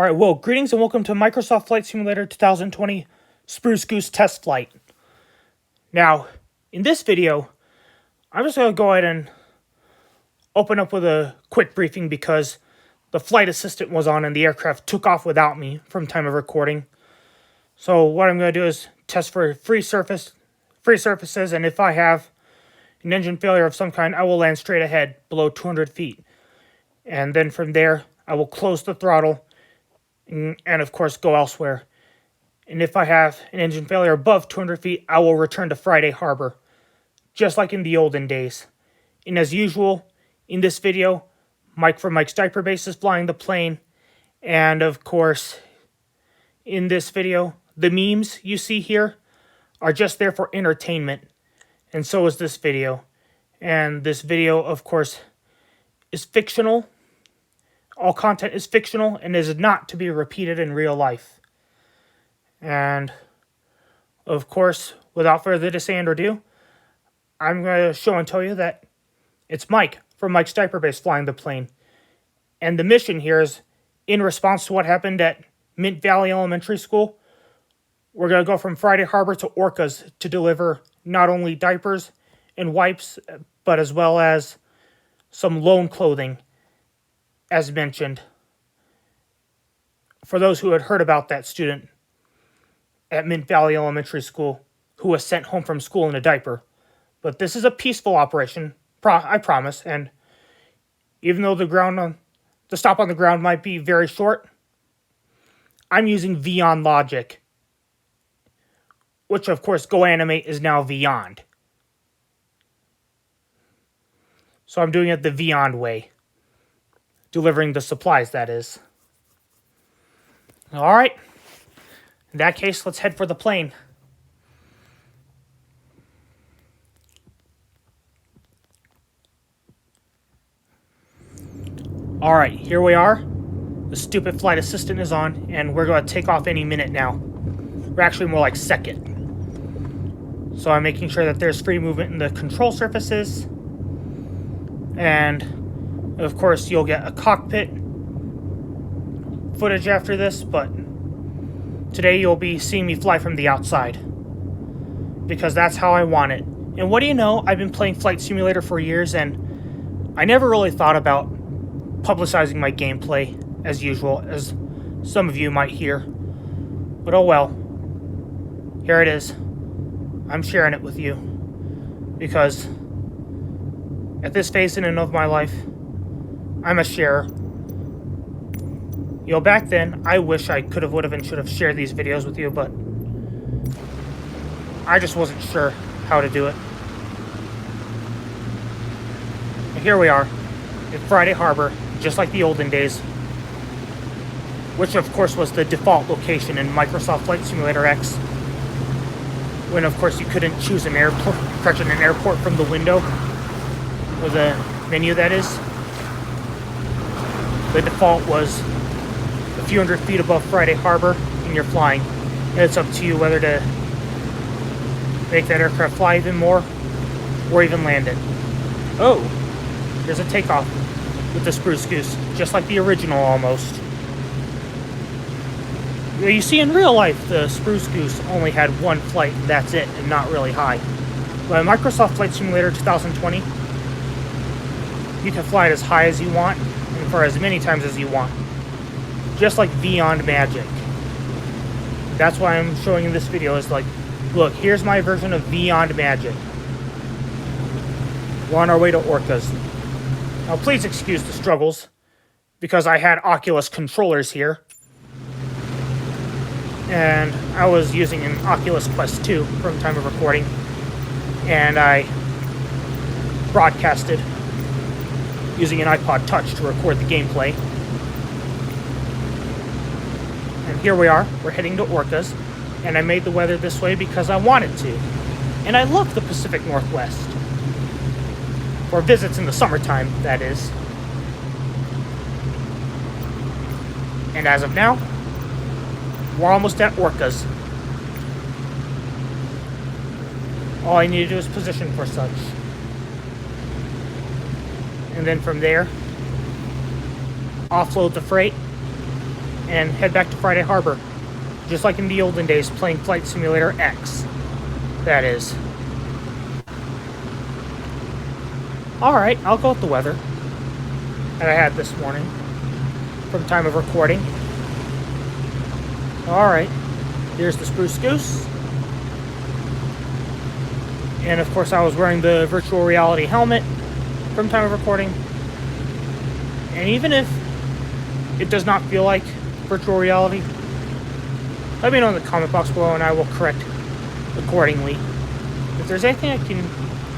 Alright, well, greetings and welcome to Microsoft Flight Simulator 2020 Spruce Goose test flight. Now, in this video, I'm just going to go ahead and open up with a quick briefing because the flight assistant was on and the aircraft took off without me from time of recording. So what I'm going to do is test for free surfaces, and if I have an engine failure of some kind, I will land straight ahead below 200 feet. And then from there, I will close the throttle and of course go elsewhere. And if I have an engine failure above 200 feet, I will return to Friday Harbor, just like in the olden days. And as usual, in this video, Mike from Mike's Diaper Base is flying the plane. And of course, in this video, the memes you see here are just there for entertainment. And so is this video. And this video, of course, is fictional. All content is fictional and is not to be repeated in real life. And, of course, without further ado, I'm going to show and tell you that it's Mike from Mike's Diaper Base flying the plane. And the mission here is in response to what happened at Mint Valley Elementary School. We're going to go from Friday Harbor to Orcas to deliver not only diapers and wipes, but as well as some loan clothing, as mentioned, for those who had heard about that student at Mint Valley Elementary School who was sent home from school in a diaper. But this is a peaceful operation, I promise, and even though the stop on the ground might be very short, I'm using Beyond logic, which of course GoAnimate is now Beyond. So I'm doing it the Beyond way. Delivering the supplies, that is. Alright. In that case, let's head for the plane. Alright, here we are. The stupid flight assistant is on, and we're going to take off any minute now. We're actually more like second. So I'm making sure that there's free movement in the control surfaces. And of course, you'll get a cockpit footage after this, but today you'll be seeing me fly from the outside, because that's how I want it. And what do you know, I've been playing Flight Simulator for years, and I never really thought about publicizing my gameplay, as usual, as some of you might hear. But oh well. Here it is. I'm sharing it with you, because at this phase in and of my life, I'm a sharer. You know, back then, I wish I could have, would have, and should have shared these videos with you, but I just wasn't sure how to do it. And here we are, at Friday Harbor, just like the olden days, which of course was the default location in Microsoft Flight Simulator X, when of course you couldn't choose an airport from the window, or the menu, that is. The default was a few hundred feet above Friday Harbor, and you're flying. And it's up to you whether to make that aircraft fly even more, or even land it. Oh, there's a takeoff with the Spruce Goose, just like the original almost. You see, in real life, the Spruce Goose only had one flight, and that's it, and not really high. But in Microsoft Flight Simulator 2020, you can fly it as high as you want, and for as many times as you want. Just like Beyond Magic. That's why I'm showing in this video, is like, look, here's my version of Beyond Magic. We're on our way to Orcas. Now please excuse the struggles, because I had Oculus controllers here. And I was using an Oculus Quest 2 from time of recording. And I broadcasted using an iPod Touch to record the gameplay. And here we are, we're heading to Orcas, and I made the weather this way because I wanted to. And I love the Pacific Northwest. For visits in the summertime, that is. And as of now, we're almost at Orcas. All I need to do is position for such. And then from there, offload the freight, and head back to Friday Harbor. Just like in the olden days, playing Flight Simulator X. That is. Alright, I'll go with the weather that I had this morning from time of recording. Alright, here's the Spruce Goose. And of course I was wearing the virtual reality helmet from time of recording. And even if it does not feel like virtual reality, let me know in the comment box below and I will correct accordingly. If there's anything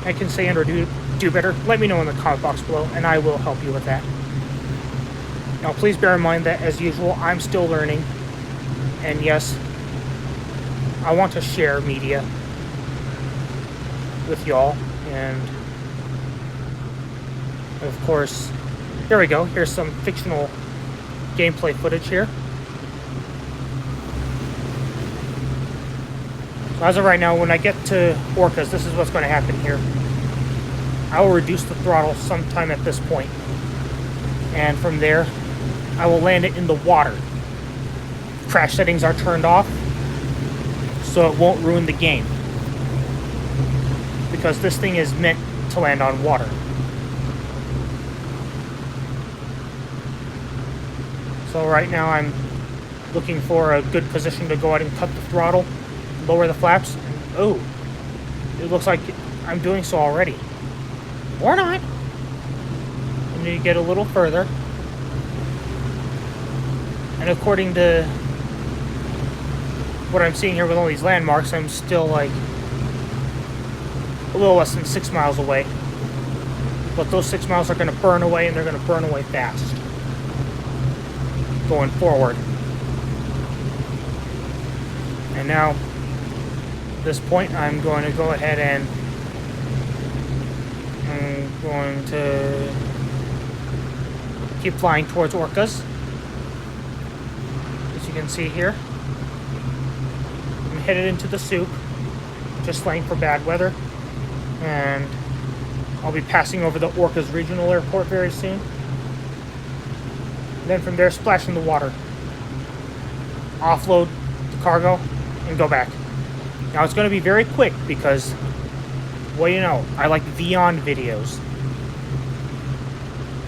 I can say and or do better, let me know in the comment box below and I will help you with that. Now please bear in mind that as usual I'm still learning, and yes, I want to share media with y'all, and of course, there we go, here's some fictional gameplay footage here. So as of right now, when I get to Orcas, this is what's going to happen here. I will reduce the throttle sometime at this point, and from there I will land it in the water. Crash settings are turned off so it won't ruin the game, because this thing is meant to land on water. So right now I'm looking for a good position to go ahead and cut the throttle, lower the flaps, and oh, it looks like I'm doing so already. Or not. I need to get a little further. And according to what I'm seeing here with all these landmarks, I'm still like a little less than 6 miles away. But those 6 miles are going to burn away, and they're going to burn away fast going forward. And now at this point I'm going to go ahead and I'm going to keep flying towards Orcas. As you can see here, I'm headed into the soup, just slaying for bad weather, and I'll be passing over the Orcas Regional Airport very soon. And then from there, splash in the water, offload the cargo, and go back. Now it's going to be very quick because, well, you know, I like Beyond videos.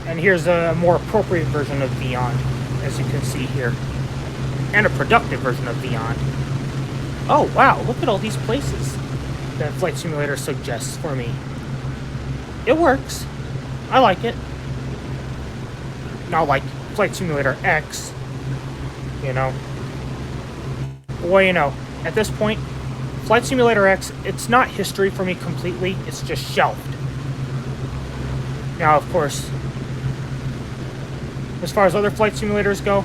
And here's a more appropriate version of Beyond, as you can see here. And a productive version of Beyond. Oh, wow, look at all these places that Flight Simulator suggests for me. It works. I like it. Not like Flight Simulator X, you know. Well, you know, at this point, Flight Simulator X, it's not history for me completely, it's just shelved. Now, of course, as far as other flight simulators go,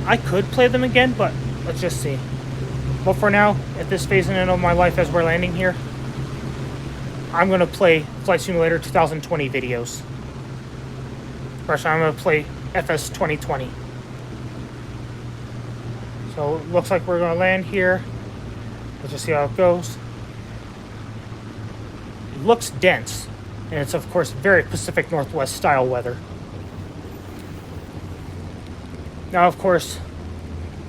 I could play them again, but let's just see. But for now, at this phase in of my life as we're landing here, I'm going to play Flight Simulator 2020 videos. First, I'm going to play FS 2020. So it looks like we're going to land here. Let's just see how it goes. It looks dense, and it's of course very Pacific Northwest style weather. Now of course,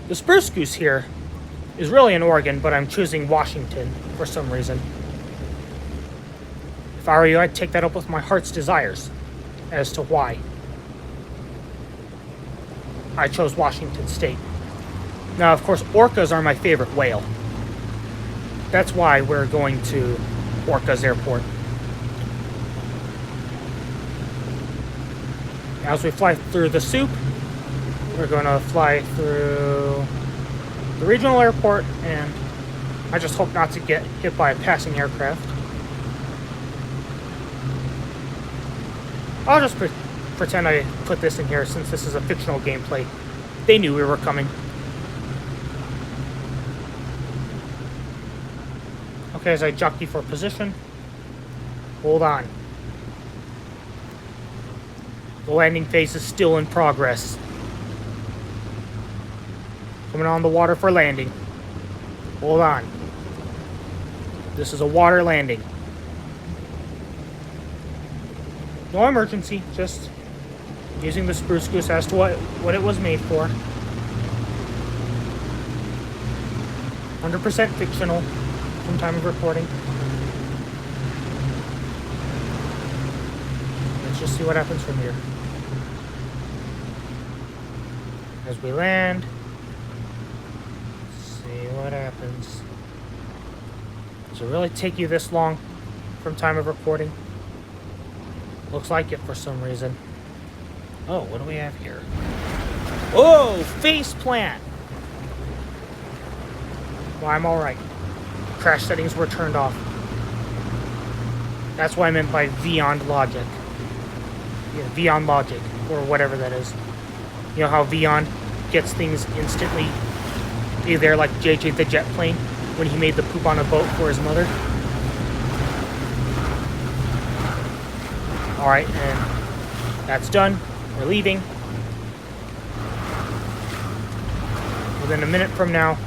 the Spruce Goose here is really in Oregon, but I'm choosing Washington for some reason. If I were you, I'd take that up with my heart's desires as to why I chose Washington State. Now, of course, orcas are my favorite whale. That's why we're going to Orcas Airport. As we fly through the soup, we're going to fly through the regional airport, and I just hope not to get hit by a passing aircraft. I'll just pretend I put this in here since this is a fictional gameplay. They knew we were coming. Okay, as I jockey for position, hold on. The landing phase is still in progress. Coming on the water for landing. Hold on. This is a water landing. No emergency, just using the Spruce Goose as to what it was made for. 100% fictional from time of recording. Let's just see what happens from here. As we land, let's see what happens. Does it really take you this long from time of recording? Looks like it for some reason. Oh, what do we have here? Oh, face plant! Well, I'm alright. Crash settings were turned off. That's what I meant by beyond logic. Yeah, beyond logic, or whatever that is. You know how Beyond gets things instantly? Either like JJ the Jet Plane, when he made the poop on a boat for his mother. Alright, and that's done. We're leaving. Within a minute from now,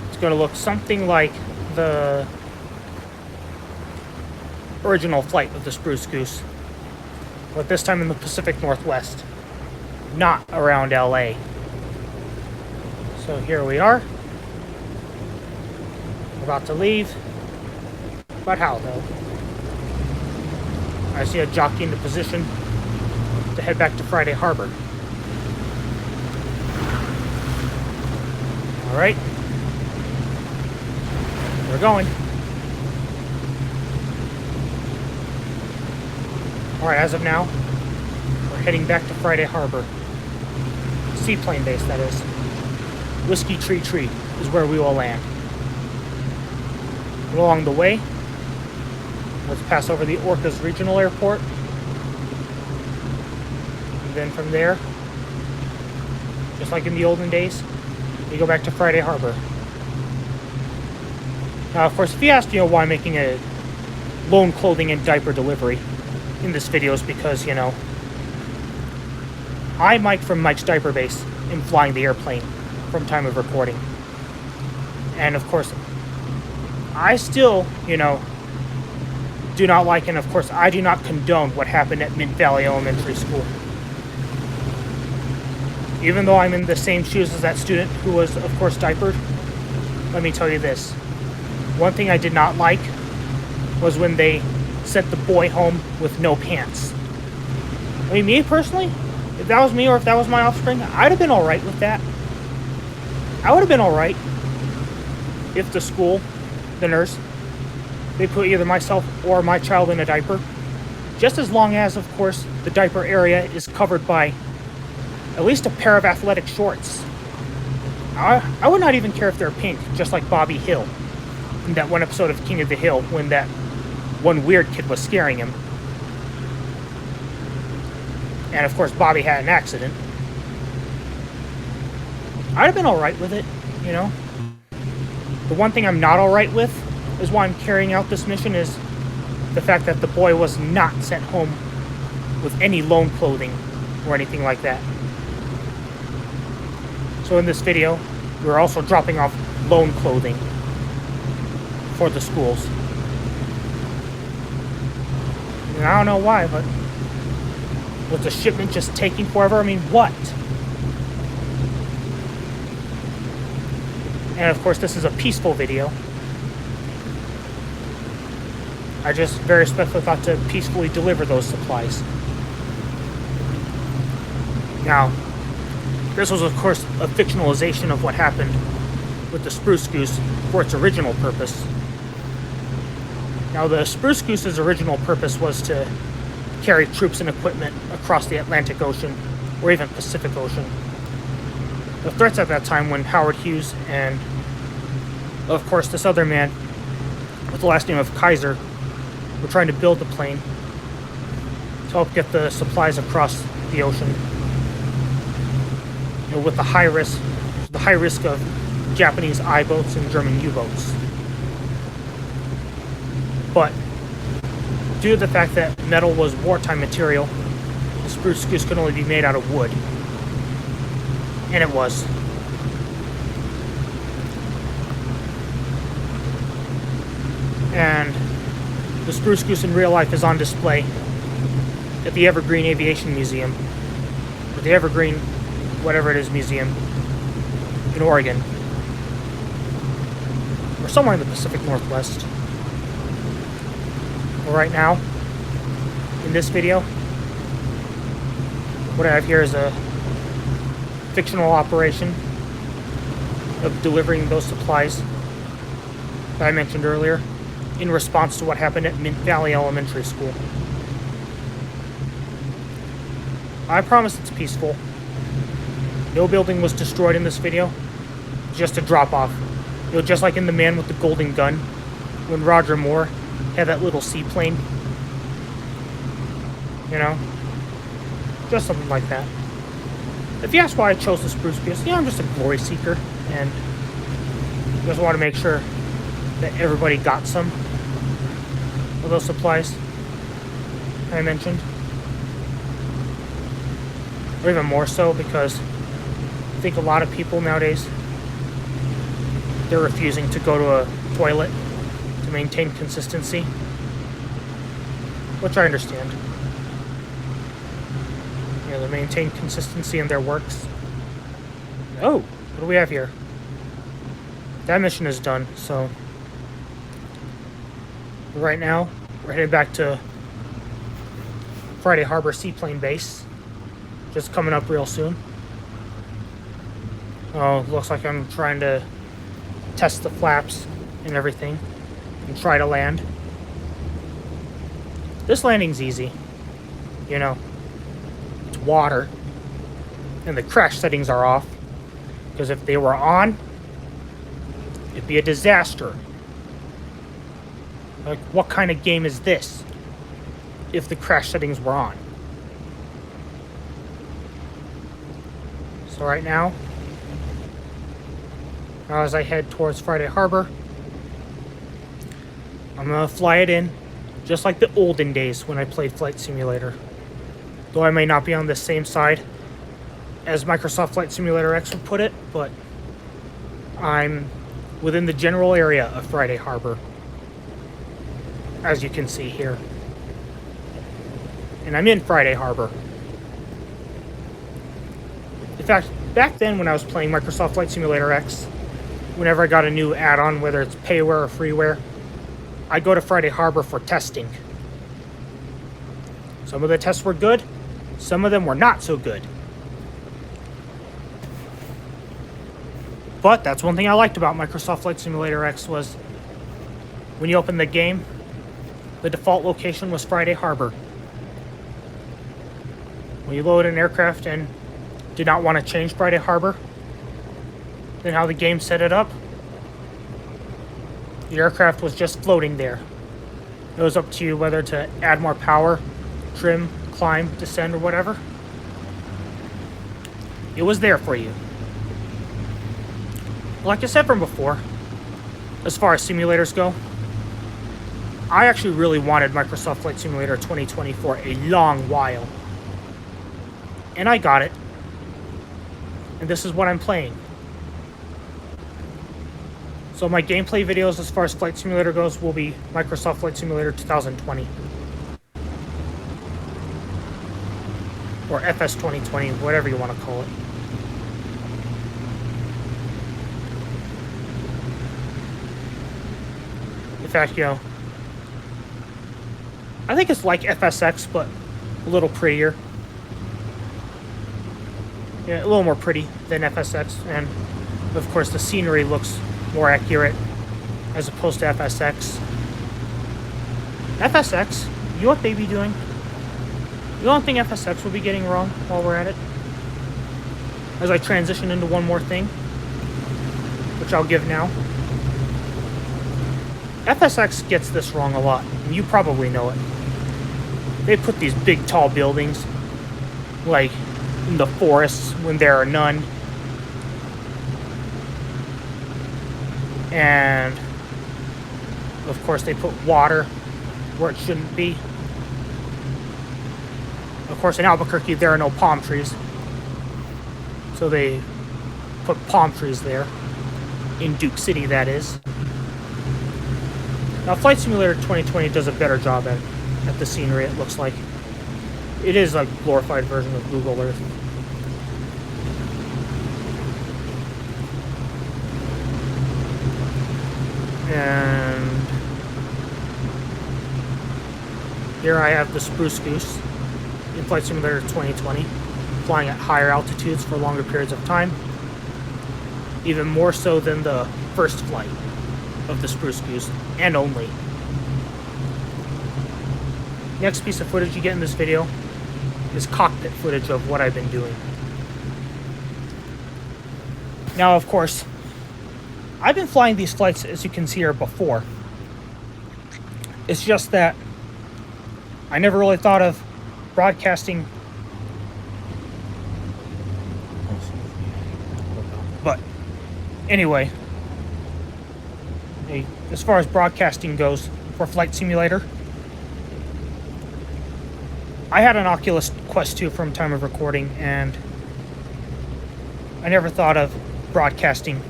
it's going to look something like the original flight of the Spruce Goose, but this time in the Pacific Northwest, not around LA. So here we are. We're about to leave. But how, though? I see a jockey into position to head back to Friday Harbor. Alright. We're going. Alright, as of now, we're heading back to Friday Harbor. Seaplane base, that is. Whiskey Tree is where we will land. And along the way, let's pass over the Orcas Regional Airport. And then from there, just like in the olden days, we go back to Friday Harbor. Now, of course, if you asked, why I'm making a loan clothing and diaper delivery in this video, is because, I'm Mike from Mike's Diaper Base and flying the airplane from time of recording. And, of course, I still, do not like, and of course, I do not condone what happened at Mint Valley Elementary School. Even though I'm in the same shoes as that student who was, of course, diapered, let me tell you this. One thing I did not like was when they sent the boy home with no pants. I mean, me personally, if that was me or if that was my offspring, I'd have been alright with that. I would have been alright if the school, the nurse, they put either myself or my child in a diaper, just as long as, of course, the diaper area is covered by at least a pair of athletic shorts. I would not even care if they're pink, just like Bobby Hill in that one episode of King of the Hill when that one weird kid was scaring him. And of course, Bobby had an accident. I'd have been alright with it, The one thing I'm not alright with is why I'm carrying out this mission is the fact that the boy was not sent home with any loan clothing or anything like that. So in this video, we're also dropping off loan clothing for the schools. And I don't know why, but was the shipment just taking forever? I mean, what? And of course, this is a peaceful video. I just very respectfully thought to peacefully deliver those supplies. Now, this was, of course, a fictionalization of what happened with the Spruce Goose for its original purpose. Now, the Spruce Goose's original purpose was to carry troops and equipment across the Atlantic Ocean, or even Pacific Ocean. The threats at that time when Howard Hughes and, of course, this other man with the last name of Kaiser were trying to build the plane to help get the supplies across the ocean. With the high risk of Japanese I-boats and German U-boats. But due to the fact that metal was wartime material, the Spruce Goose could only be made out of wood. And it was. And the Spruce Goose in real life is on display at the Evergreen Aviation Museum, or the Evergreen whatever it is museum in Oregon. or somewhere in the Pacific Northwest. But right now, in this video, what I have here is a fictional operation of delivering those supplies that I mentioned earlier in response to what happened at Mint Valley Elementary School. I promise it's peaceful. No building was destroyed in this video, just a drop-off. You know, just like in The Man with the Golden Gun, when Roger Moore had that little seaplane. You know? Just something like that. If you ask why I chose the Spruce Goose, I'm just a glory seeker, and just want to make sure that everybody got some of those supplies I mentioned. Or even more so, because I think a lot of people nowadays, they're refusing to go to a toilet to maintain consistency, which I understand. You know, they maintain consistency in their works. Oh, what do we have here? That mission is done, so right now we're headed back to Friday Harbor Seaplane Base. Just coming up real soon. Oh, looks like I'm trying to test the flaps and everything and try to land. This landing's easy. You know, it's water and the crash settings are off, because if they were on, it'd be a disaster. Like, what kind of game is this if the crash settings were on? So right now, as I head towards Friday Harbor, I'm going to fly it in, just like the olden days when I played Flight Simulator. Though I may not be on the same side as Microsoft Flight Simulator X would put it, but I'm within the general area of Friday Harbor, as you can see here. And I'm in Friday Harbor. In fact, back then when I was playing Microsoft Flight Simulator X, whenever I got a new add-on, whether it's payware or freeware, I'd go to Friday Harbor for testing. Some of the tests were good, some of them were not so good. But that's one thing I liked about Microsoft Flight Simulator X was when you open the game, the default location was Friday Harbor. When you load an aircraft and did not want to change Friday Harbor, then how the game set it up, the aircraft was just floating there. It was up to you whether to add more power, trim, climb, descend, or whatever. It was there for you. Like I said from before, as far as simulators go, I actually really wanted Microsoft Flight Simulator 2020 for a long while. And I got it. And this is what I'm playing. So my gameplay videos as far as Flight Simulator goes will be Microsoft Flight Simulator 2020. Or FS 2020, whatever you want to call it. In fact, you know, I think it's like FSX, but a little prettier. Yeah, a little more pretty than FSX, and of course the scenery looks more accurate as opposed to FSX. FSX, you know what they be doing? The only thing FSX will be getting wrong while we're at it, as I transition into one more thing, which I'll give now. FSX gets this wrong a lot, and you probably know it. They put these big tall buildings, like in the forests when there are none. And of course they put water where it shouldn't be. Of course in Albuquerque there are no palm trees, so they put palm trees there. In Duke City, that is. Now Flight Simulator 2020 does a better job at the scenery, it looks like. It is a glorified version of Google Earth. Here I have the Spruce Goose in Flight Simulator 2020, flying at higher altitudes for longer periods of time, even more so than the first flight of the Spruce Goose, and only. Next piece of footage you get in this video is cockpit footage of what I've been doing. Now, of course, I've been flying these flights, as you can see here, before. It's just that I never really thought of broadcasting. But anyway, as far as broadcasting goes for Flight Simulator, I had an Oculus Quest 2 from time of recording, and I never thought of broadcasting,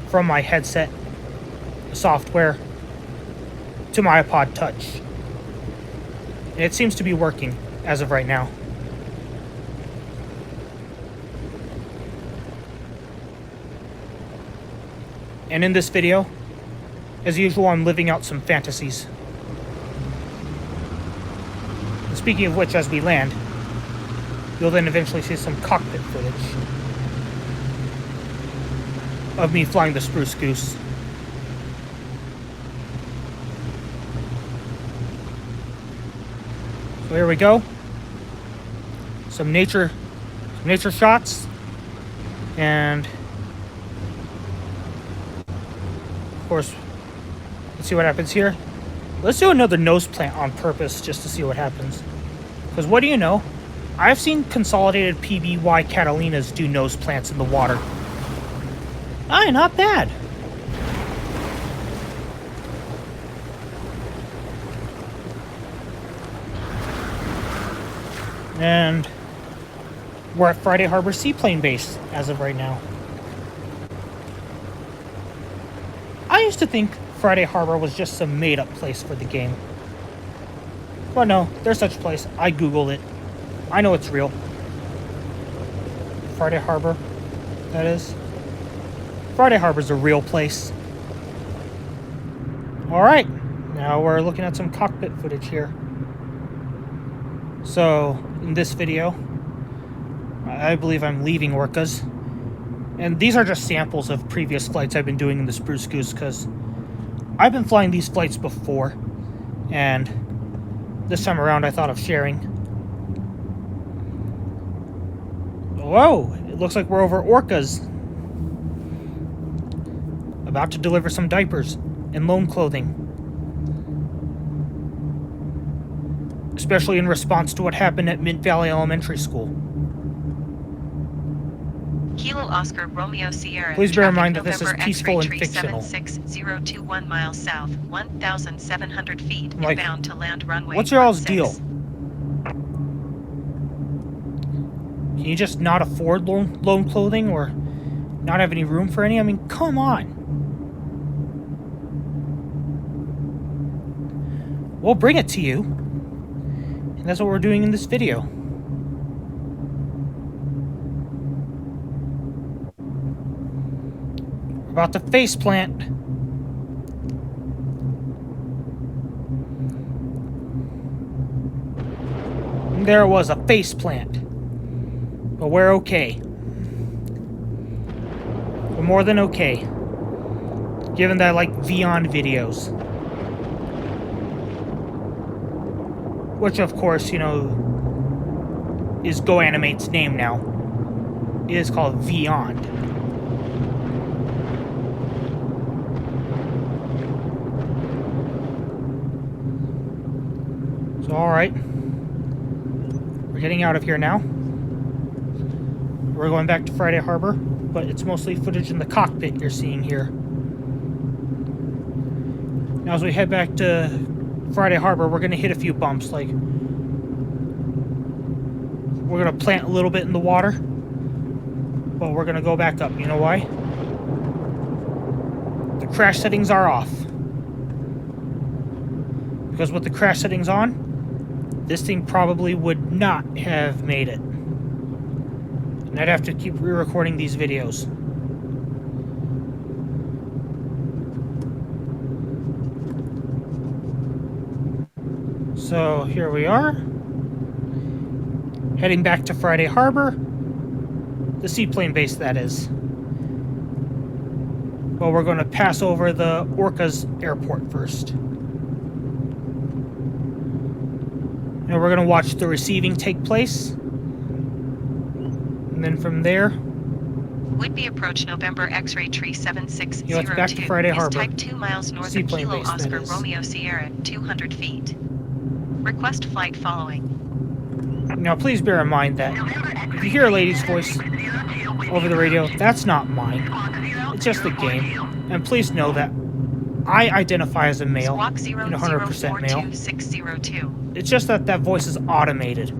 from my headset software to my iPod Touch. And it seems to be working as of right now. And in this video, as usual, I'm living out some fantasies. And speaking of which, as we land, you'll then eventually see some cockpit footage of me flying the Spruce Goose. So here we go. Some nature shots, and of course, let's see what happens here. Let's do another nose plant on purpose just to see what happens. Because what do you know? I've seen consolidated PBY Catalinas do nose plants in the water. Aye, not bad. And we're at Friday Harbor Seaplane Base as of right now. I used to think Friday Harbor was just some made-up place for the game. But no, there's such a place. I googled it. I know it's real. Friday Harbor, that is. Friday Harbor's a real place. Alright, now we're looking at some cockpit footage here. So, in this video, I believe I'm leaving Orcas. And these are just samples of previous flights I've been doing in the Spruce Goose, because I've been flying these flights before, and this time around I thought of sharing. Whoa, it looks like we're over Orcas. About to deliver some diapers and loan clothing. Especially in response to what happened at Mint Valley Elementary School. Kilo Oscar Romeo Sierra. Please bear in mind that this is peaceful and fictional. 76021 miles south, 1,700 feet, inbound to land runway. What's your all's deal? Can you just not afford loan clothing, or not have any room for any? I mean, come on. We'll bring it to you. And that's what we're doing in this video. We're about to face plant. And there was a face plant. But we're okay. We're more than okay. Given that I like Vion videos. Which, of course, is Go Animate's name now. It is called Beyond. So, alright. We're getting out of here now. We're going back to Friday Harbor, but it's mostly footage in the cockpit you're seeing here. Now, as we head back to Friday Harbor, we're going to hit a few bumps. Like, we're going to plant a little bit in the water, but we're going to go back up. You know why? The crash settings are off. Because with the crash settings on, this thing probably would not have made it. And I'd have to keep re-recording these videos. So here we are, heading back to Friday Harbor, the seaplane base that is. Well, we're going to pass over the Orcas Airport first. And we're going to watch the receiving take place. And then from there, Would-be approach November X-ray tree 7602. you know, it's back to Friday is Harbor. type 2 miles north of Seaplane Kilo base, that Oscar is. Romeo Sierra, 200 feet. Request flight following. Now, please bear in mind that if you hear a lady's voice over the radio, that's not mine. It's just the game. And please know that I identify as a male, Squawk and 100% male. 0042602. It's just that that voice is automated.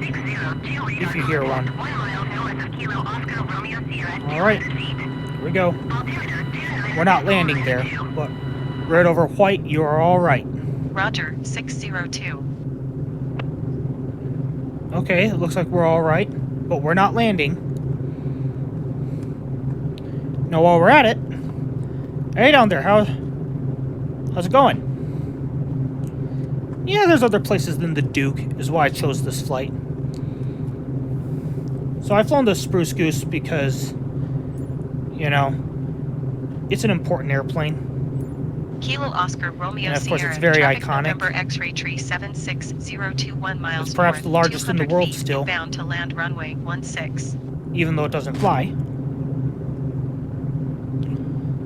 If you hear one. Alright, here we go. We're not landing there, but right over white, you are alright. Roger, 602. Okay, it looks like we're alright, but we're not landing. Now while we're at it, hey down there, how's it going? Yeah, there's other places than the Duke, is why I chose this flight. So I've flown the Spruce Goose because, you know, it's an important airplane. Kilo Oscar Romeo And of course, Sierra, it's very traffic iconic. November X-ray tree 76021 miles It's perhaps north, the largest in the 200 world feet, still. Bound to land runway 16. Even though it doesn't fly.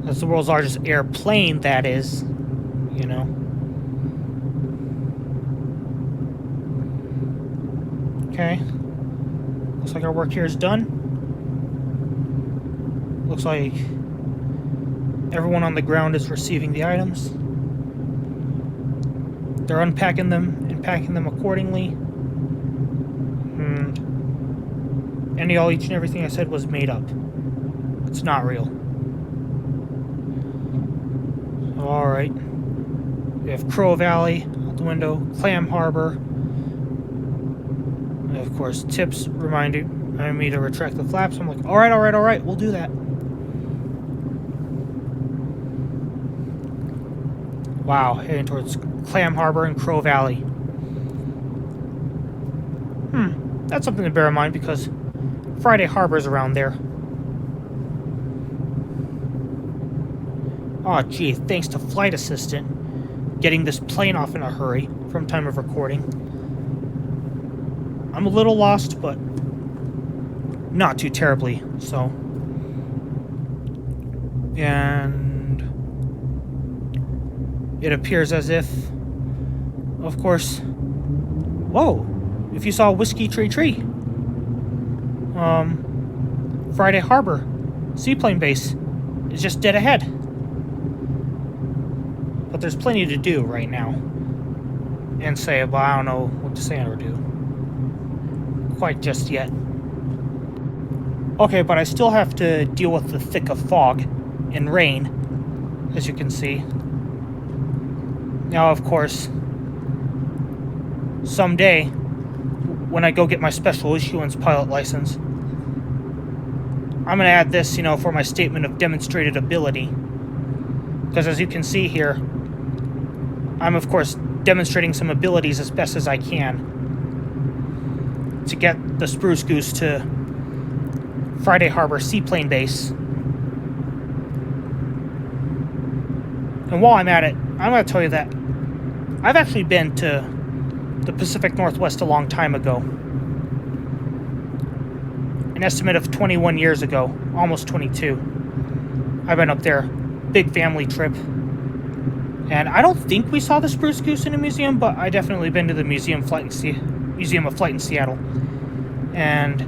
That's the world's largest airplane, that is. You know. Okay. Looks like our work here is done. Looks like everyone on the ground is receiving the items. They're unpacking them and packing them accordingly. Each and everything I said was made up. It's not real. Alright. We have Crow Valley out the window, Clam Harbor. And of course, tips reminded me to retract the flaps. I'm like, alright, we'll do that. Wow, heading towards Clam Harbor and Crow Valley. That's something to bear in mind because Friday Harbor's around there. Oh, gee, thanks to Flight Assistant getting this plane off in a hurry from time of recording. I'm a little lost, but not too terribly so. And it appears as if, of course, whoa, if you saw Whiskey Tree, Friday Harbor seaplane base is just dead ahead. But there's plenty to do right now. And say, but I don't know what to say or do quite just yet. Okay, but I still have to deal with the thick of fog and rain, as you can see. Now, of course, someday, when I go get my special issuance pilot license, I'm going to add this, you know, for my statement of demonstrated ability. Because as you can see here, I'm, of course, demonstrating some abilities as best as I can to get the Spruce Goose to Friday Harbor Seaplane Base. And while I'm at it, I'm going to tell you that I've actually been to the Pacific Northwest a long time ago. An estimate of 21 years ago, almost 22. I've been up there, big family trip. And I don't think we saw the Spruce Goose in a museum, but I definitely been to the Museum of Flight in Seattle. And,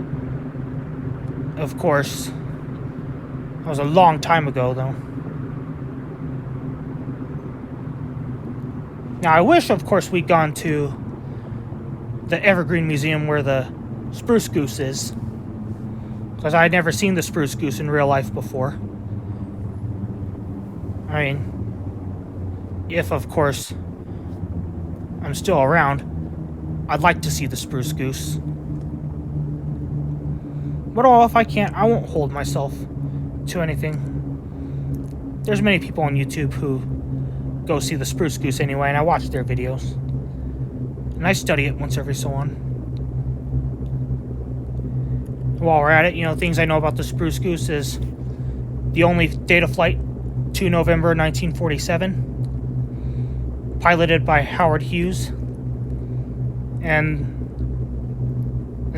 of course, that was a long time ago, though. Now, I wish, of course, we'd gone to the Evergreen Museum where the Spruce Goose is, because I had never seen the Spruce Goose in real life before. I mean, if, of course, I'm still around, I'd like to see the Spruce Goose. But if I can't, I won't hold myself to anything. There's many people on YouTube who go see the Spruce Goose anyway, and I watch their videos. And I study it once every so on. While we're at it, things I know about the Spruce Goose is the only data flight to November 1947, piloted by Howard Hughes. And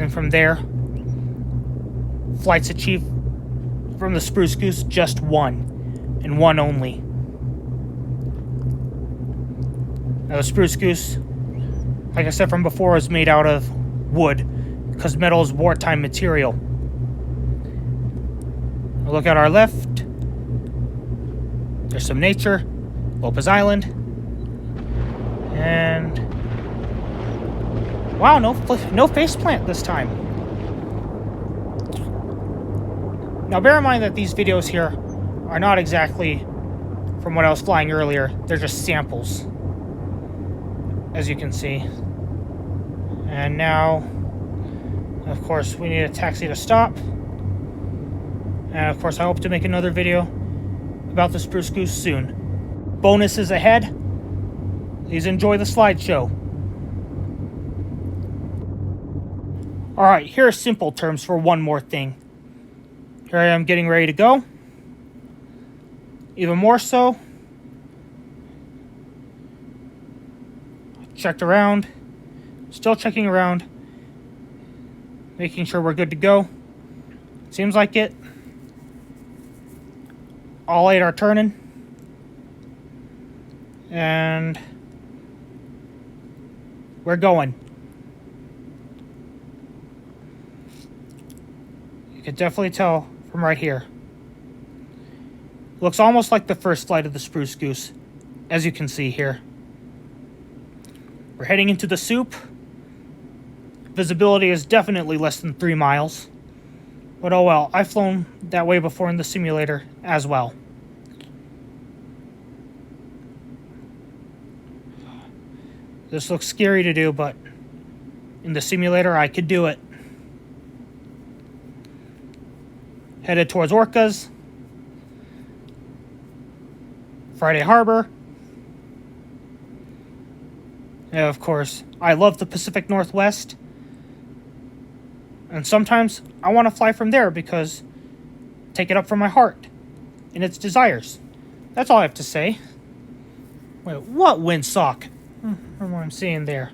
from there, flights achieved from the Spruce Goose just one, and one only. Now, the Spruce Goose, like I said from before, is made out of wood, because metal is wartime material. Look at our left. There's some nature, Lopez Island, and wow, no faceplant this time. Now, bear in mind that these videos here are not exactly from what I was flying earlier. They're just samples, as you can see. And now, of course, we need a taxi to stop. And of course, I hope to make another video about the Spruce Goose soon. Bonuses ahead. Please enjoy the slideshow. Alright, here are simple terms for one more thing. Here I am getting ready to go. Even more so. Checked around. Still checking around. Making sure we're good to go. Seems like it. All 8 are turning. And we're going. You can definitely tell from right here. Looks almost like the first flight of the Spruce Goose, as you can see here. We're heading into the soup. Visibility is definitely less than 3 miles. But oh well, I've flown that way before in the simulator as well. This looks scary to do, but in the simulator I could do it. Headed towards Orcas, Friday Harbor. And of course, I love the Pacific Northwest. And sometimes I want to fly from there because take it up from my heart and its desires. That's all I have to say. Wait, what windsock? From what I'm seeing there.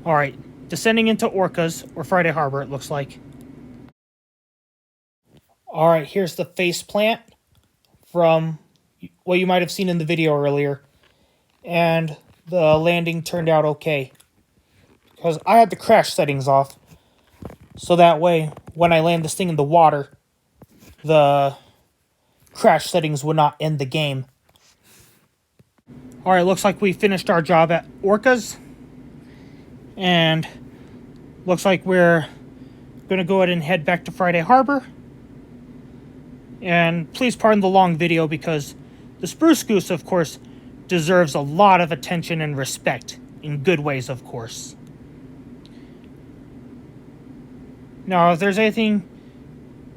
Alright, descending into Orcas, or Friday Harbor, it looks like. Alright, here's the face plant from what you might have seen in the video earlier. And the landing turned out okay. Because I had the crash settings off. So that way, when I land this thing in the water, the crash settings would not end the game. Alright, looks like we finished our job at Orcas. And looks like we're going to go ahead and head back to Friday Harbor. And please pardon the long video because the Spruce Goose, of course, deserves a lot of attention and respect. In good ways, of course. Now, if there's anything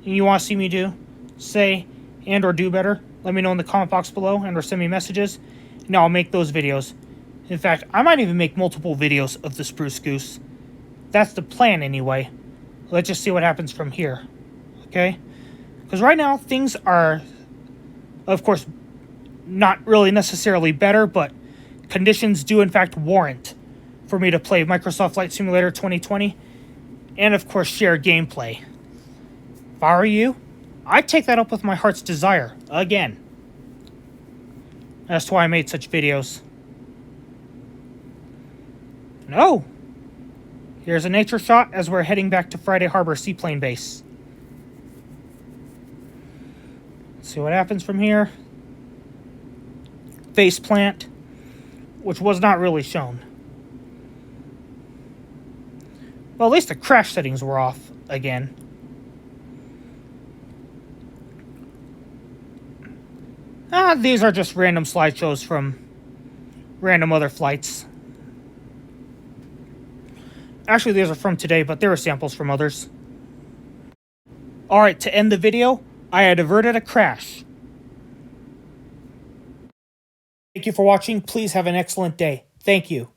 you want to see me do, say, and or do better, let me know in the comment box below and or send me messages, and I'll make those videos. In fact, I might even make multiple videos of the Spruce Goose. That's the plan anyway. Let's just see what happens from here. Okay? Because right now, things are, of course, not really necessarily better, but conditions do in fact warrant for me to play Microsoft Flight Simulator 2020. And of course, share gameplay. If I were you, I'd take that up with my heart's desire, again. That's why I made such videos. No! Here's a nature shot as we're heading back to Friday Harbor Seaplane Base. Let's see what happens from here. Face plant, which was not really shown. Well, at least the crash settings were off again. These are just random slideshows from random other flights. Actually, these are from today, but there are samples from others. Alright, to end the video, I had averted a crash. Thank you for watching. Please have an excellent day. Thank you.